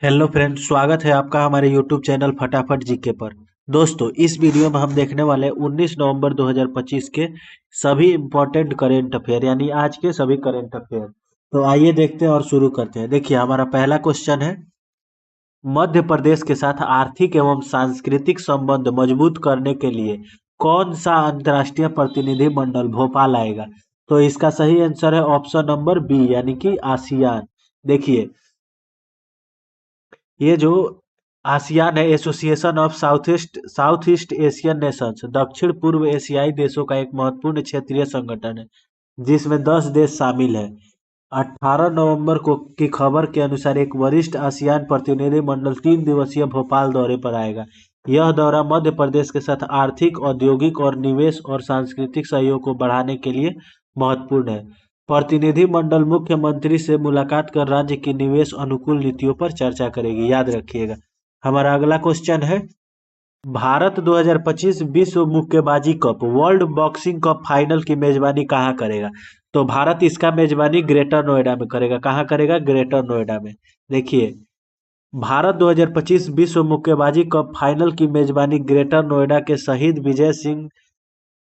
Hello friend, स्वागत है आपका हमारे यूट्यूब चैनल फटाफट जीके पर। दोस्तों, इस वीडियो में हम देखने वाले हैं 19 नवंबर 2025 के सभी इम्पोर्टेंट करेंट अफेयर, यानी आज के सभी करेंट अफेयर। तो आइए देखते हैं और शुरू करते हैं। देखिए, हमारा पहला क्वेश्चन है, मध्य प्रदेश के साथ आर्थिक एवं सांस्कृतिक संबंध मजबूत करने के लिए कौन सा अंतर्राष्ट्रीय प्रतिनिधि मंडल भोपाल आएगा? तो इसका सही आंसर है ऑप्शन नंबर बी, यानी कि आसियान। देखिए, ये जो आसियान है, association of south east Asian Nations, दक्षिण पूर्व एशियाई देशों का एक महत्वपूर्ण क्षेत्रीय संगठन है जिसमें 10 देश शामिल है। 18 नवंबर को की खबर के अनुसार एक वरिष्ठ आसियान प्रतिनिधि मंडल 3 दिवसीय भोपाल दौरे पर आएगा। यह दौरा मध्य प्रदेश के साथ आर्थिक, औद्योगिक और निवेश और सांस्कृतिक सहयोग को बढ़ाने के लिए महत्वपूर्ण है। प्रतिनिधिमंडल मुख्यमंत्री से मुलाकात कर राज्य की निवेश अनुकूल नीतियों पर चर्चा करेगी, याद रखिएगा। हमारा अगला क्वेश्चन है, भारत 2025 विश्व मुक्केबाजी cup world boxing cup final की मेजबानी कहाँ करेगा? तो भारत इसका मेजबानी ग्रेटर नोएडा में करेगा। कहाँ करेगा? ग्रेटर नोएडा में। देखिए, भारत 2025 विश्व मुक्केबाजी कप फाइनल की मेजबानी ग्रेटर नोएडा के शहीद विजय सिंह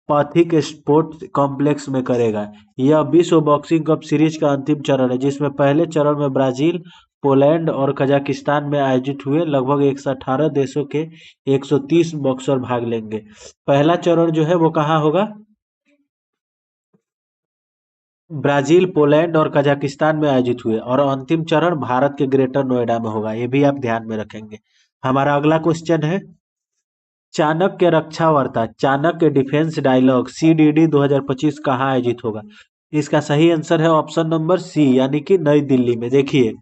पाथिक स्पोर्ट्स कॉम्प्लेक्स में करेगा। यह विश्व बॉक्सिंग कप सीरीज का अंतिम चरण है जिसमें पहले चरण में ब्राजील, पोलैंड और कजाकिस्तान में आयोजित हुए लगभग 118 देशों के 130 बॉक्सर भाग लेंगे। पहला चरण जो है वो कहाँ होगा? ब्राजील, पोलैंड और कजाकिस्तान में आयोजित हुए, और अंतिम चरण भारत के ग्रेटर नोएडा में होगा। ये भी आप ध्यान में रखेंगे। हमारा अगला क्वेश्चन है, चाणक्य रक्षा वार्ता, चाणक्य डिफेंस डायलॉग सीडीडी 2025 कहाँ आयोजित होगा? इसका सही आंसर है ऑप्शन नंबर सी, यानी कि नई दिल्ली में। देखिए,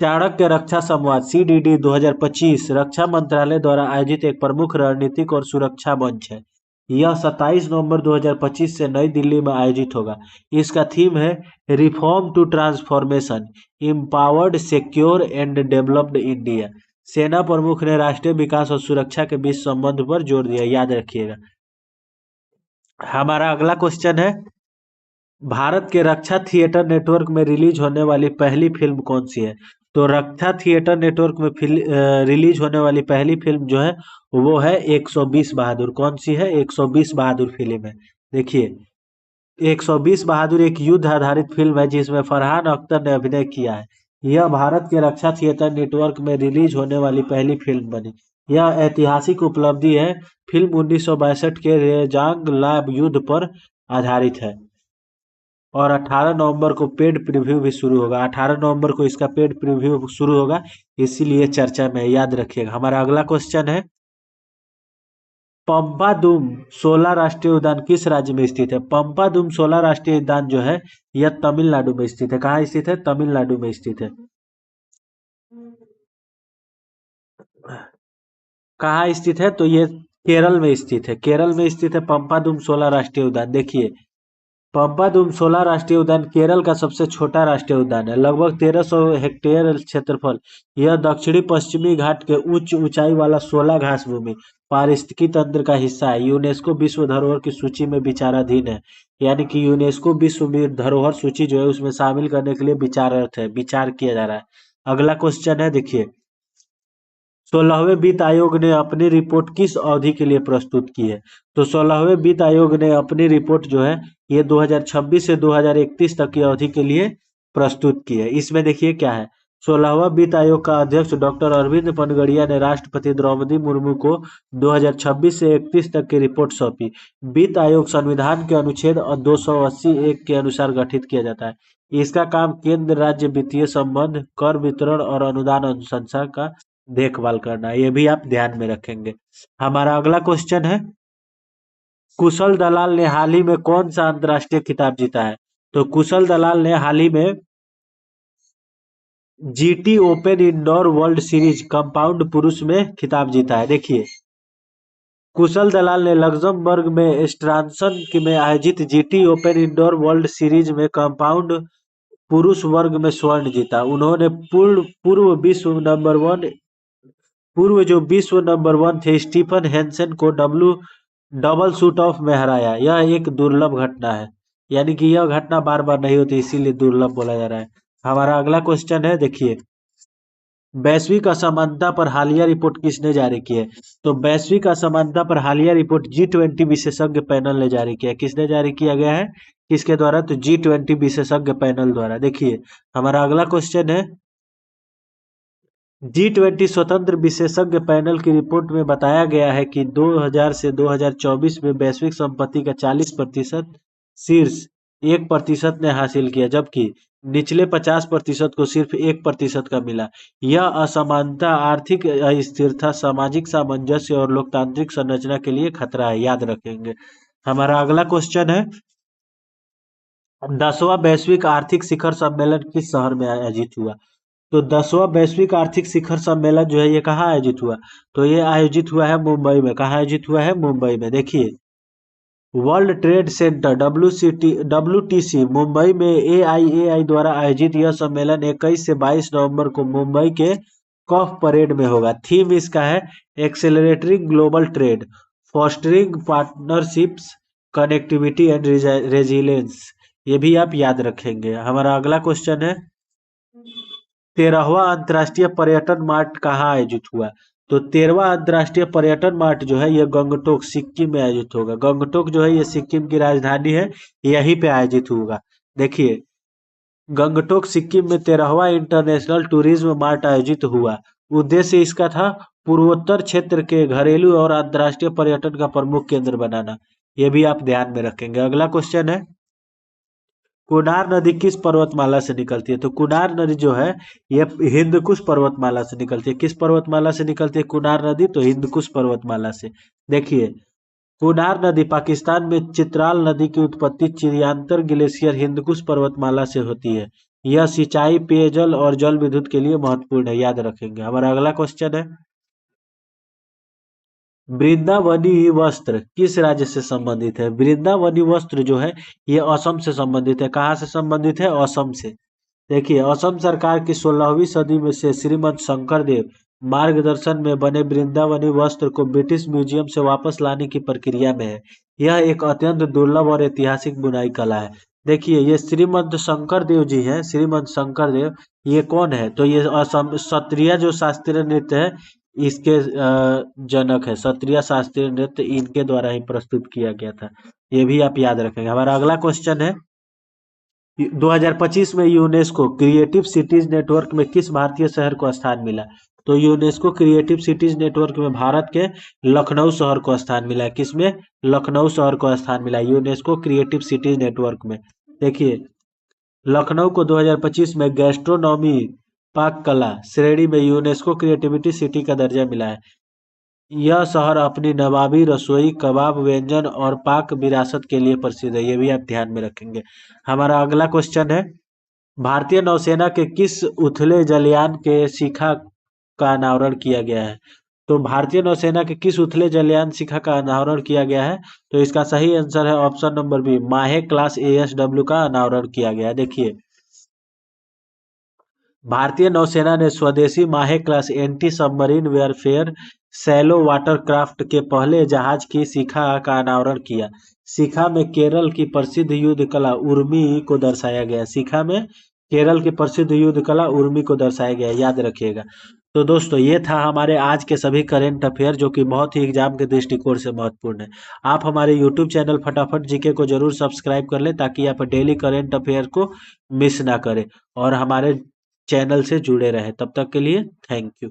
चाणक्य रक्षा संवाद सीडीडी 2025 रक्षा मंत्रालय द्वारा आयोजित एक प्रमुख रणनीतिक और सुरक्षा मंच है। यह 27 नवंबर 2025 से नई दिल्ली में आयोजित होगा। इसका थीम है reform to transformation, empowered, secure and developed India. सेना प्रमुख ने राष्ट्रीय विकास और सुरक्षा के बीच संबंध पर जोर दिया, याद रखिएगा। हमारा अगला क्वेश्चन है, भारत के रक्षा थिएटर नेटवर्क में रिलीज होने वाली पहली फिल्म कौन सी है? तो रक्षा थिएटर नेटवर्क में रिलीज होने वाली पहली फिल्म जो है वो है 120 बहादुर। कौन सी है? 120 बहादुर फिल्म है। देखिए, 120 बहादुर एक युद्ध आधारित फिल्म है जिसमें फरहान अख्तर ने अभिनय किया है। यह भारत के रक्षा थिएटर नेटवर्क में रिलीज होने वाली पहली फिल्म बनी। यह ऐतिहासिक उपलब्धि है। फिल्म 1962 के रेजांग ला युद्ध पर आधारित है। और 18 नवंबर को पेड प्रीव्यू भी शुरू होगा। 18 नवंबर को इसका पेड प्रीव्यू शुरू होगा, इसीलिए चर्चा में, याद रखिएगा। हमारा अगला क्वेश्चन है, पंपादुम 16 राष्ट्रीय उद्यान किस राज्य में स्थित है? पंपादुम 16 राष्ट्रीय उद्यान जो है यह तमिलनाडु में स्थित है। कहाँ स्थित है? तमिलनाडु में स्थित है। कहाँ स्थित है? तो ये केरल में स्थित है। केरल में स्थित है पंपादुम 16 राष्ट्रीय उद्यान। देखिए, पंपादुम 16 राष्ट्रीय उद्यान केरल का सबसे छोटा राष्ट्रीय उद्यान है, लगभग 1300 हेक्टेयर क्षेत्रफल। यह दक्षिणी पश्चिमी घाट के उच्च ऊंचाई वाला 16 घास भूमि पारिस्थितिकी तंत्र का हिस्सा है। यूनेस्को विश्व धरोहर की सूची में विचाराधीन है, यानी कि यूनेस्को विश्व धरोहर सूची जो है उसमें शामिल करने के लिए विचाररत है, विचार किया जा रहा है। अगला क्वेश्चन है, देखिए, 16वें वित्त आयोग ने अपनी रिपोर्ट किस अवधि के लिए प्रस्तुत की है? तो 16वें वित्त आयोग ने अपनी रिपोर्ट जो है ये 2026 से 2031 तक की अवधि के लिए प्रस्तुत की है। इसमें देखिए क्या है, 16वां वित्त आयोग का अध्यक्ष डॉक्टर अरविंद पनगड़िया ने राष्ट्रपति द्रौपदी मुर्मू को 2026 से 31 तक की रिपोर्ट सौंपी। वित्त आयोग संविधान के अनुच्छेद 280(1) के अनुसार गठित किया जाता है। इसका काम केंद्र राज्य वित्तीय संबंध, कर वितरण और अनुदान अनुशंसा का देखभाल करना है। ये भी आप ध्यान में रखेंगे। हमारा अगला क्वेश्चन है, कुशल दलाल ने हाल ही में कौन सा अंतर्राष्ट्रीय खिताब जीता है? तो कुशल दलाल ने हाल ही में GT open indoor world series compound पुरुष में खिताब जीता है। देखिए, कुशल दलाल ने लग्जमबर्ग में स्ट्रासन में आयोजित GT open indoor world series में कंपाउंड पुरुष वर्ग में स्वर्ण जीता। उन्होंने पूर्व जो विश्व नंबर 1 थे स्टीफन हेंसन को डबल शूट ऑफ में हराया। यह एक दुर्लभ घटना है, यानी कि यह घटना बार बार नहीं होती, इसीलिए दुर्लभ बोला जा रहा है। हमारा अगला क्वेश्चन है, देखिए, वैश्विक असमानता पर हालिया रिपोर्ट किसने जारी की है? तो वैश्विक असमानता पर हालिया रिपोर्ट G20 विशेषज्ञ पैनल ने जारी किया है। किसने जारी किया गया है? किसके द्वारा? तो G20 विशेषज्ञ पैनल द्वारा। देखिए हमारा अगला क्वेश्चन है, G20 स्वतंत्र विशेषज्ञ पैनल की रिपोर्ट में बताया गया है कि 2000 से 2024 में वैश्विक संपत्ति का 40% शीर्ष 1% ने हासिल किया, जबकि निचले 50% को सिर्फ 1% का मिला। यह असमानता आर्थिक अस्थिरता, सामाजिक सामंजस्य और लोकतांत्रिक संरचना के लिए खतरा है, याद रखेंगे। हमारा अगला क्वेश्चन है, 10वां वैश्विक आर्थिक शिखर सम्मेलन किस शहर में आयोजित हुआ? तो 10वां वैश्विक आर्थिक शिखर सम्मेलन जो है ये कहाँ आयोजित हुआ? तो ये आयोजित हुआ है मुंबई में। कहाँ आयोजित हुआ है? मुंबई में। देखिए world trade centre WTC Mumbai में AIAI द्वारा आयोजित यह सम्मेलन 21 से 22 नवंबर को मुंबई के कफ परेड में होगा। थीम इसका है accelerating global trade, fostering partnerships, connectivity and resilience. ये भी आप याद रखेंगे। हमारा अगला क्वेश्चन है, 13वां अंतर्राष्ट्रीय पर्यटन मार्ट कहाँ आयोजित हुआ? तो 13वां अंतर्राष्ट्रीय पर्यटन मार्ट जो है ये गंगटोक सिक्किम में आयोजित होगा। गंगटोक जो है ये सिक्किम की राजधानी है, यहीं पे आयोजित होगा। देखिए गंगटोक सिक्किम में 13वां इंटरनेशनल टूरिज्म मार्ट आयोजित हुआ। उद्देश्य इसका था पूर्वोत्तर क्षेत्र के घरेलू और अंतर्राष्ट्रीय पर्यटन का प्रमुख केंद्र बनाना। ये भी आप ध्यान में रखेंगे। अगला क्वेश्चन है, कुनार नदी किस पर्वतमाला से निकलती है? तो कुनार नदी जो है ये हिंदकुश पर्वतमाला से निकलती है। किस पर्वतमाला से निकलती है कुनार नदी? तो हिंदकुश पर्वतमाला से। देखिए कुनार नदी पाकिस्तान में चित्राल नदी की उत्पत्ति चिरयांतर ग्लेशियर हिंदकुश पर्वतमाला से होती है। यह सिंचाई, पेयजल और जल विद्युत के लिए महत्वपूर्ण है, याद रखेंगे। हमारा अगला क्वेश्चन है, वृंदावनी वस्त्र किस राज्य से संबंधित है? वृंदावनी वस्त्र जो है ये असम से संबंधित है। कहाँ से संबंधित है? असम से। देखिए असम सरकार की 16वीं सदी में से श्रीमंत शंकरदेव मार्गदर्शन में बने वृंदावनी वस्त्र को ब्रिटिश म्यूजियम से वापस लाने की प्रक्रिया में है। यह एक अत्यंत दुर्लभ और ऐतिहासिक बुनाई कला है। देखिए ये श्रीमंत शंकर देव जी हैं। श्रीमंत शंकर देव ये कौन है? तो ये असम क्षत्रिय जो शास्त्रीय नृत्य है इसके जनक है। क्षत्रिय शास्त्रीय नृत्य इनके द्वारा ही प्रस्तुत किया गया था। ये भी आप याद रखेंगे। हमारा अगला क्वेश्चन है, 2025 में यूनेस्को क्रिएटिव सिटीज नेटवर्क में किस भारतीय शहर को स्थान मिला? तो यूनेस्को क्रिएटिव सिटीज नेटवर्क में भारत के लखनऊ शहर को स्थान मिला है। किसमें? लखनऊ शहर को स्थान मिला है यूनेस्को क्रिएटिव सिटीज नेटवर्क में। देखिए लखनऊ को 2025 में गैस्ट्रोनॉमी पाक कला श्रेणी में यूनेस्को क्रिएटिविटी सिटी का दर्जा मिला है। यह शहर अपनी नवाबी रसोई, कबाब व्यंजन और पाक विरासत के लिए प्रसिद्ध है। ये भी आप ध्यान में रखेंगे। हमारा अगला क्वेश्चन है, भारतीय नौसेना के किस उथले जलयान के शिखा का अनावरण किया गया है? तो भारतीय नौसेना के किस उथले जलयान शिखा का अनावरण किया गया है? तो इसका सही आंसर है ऑप्शन नंबर बी, माहे क्लास ASW का अनावरण किया गया है। देखिए भारतीय नौसेना ने स्वदेशी Mahe class anti submarine warfare shallow watercraft के पहले जहाज की शिखा का अनावरण किया। शिखा में केरल की प्रसिद्ध युद्ध कला उर्मी को दर्शाया गया। शिखा में केरल की प्रसिद्ध युद्ध कला उर्मी को दर्शाया गया, याद रखिएगा। तो दोस्तों ये था हमारे आज के सभी करेंट अफेयर जो कि बहुत ही एग्जाम के दृष्टिकोण से महत्वपूर्ण है। आप हमारे यूट्यूब चैनल फटाफट जीके को जरूर सब्सक्राइब कर लें ताकि आप डेली करेंट अफेयर को मिस ना करें और हमारे चैनल से जुड़े रहे। तब तक के लिए थैंक यू।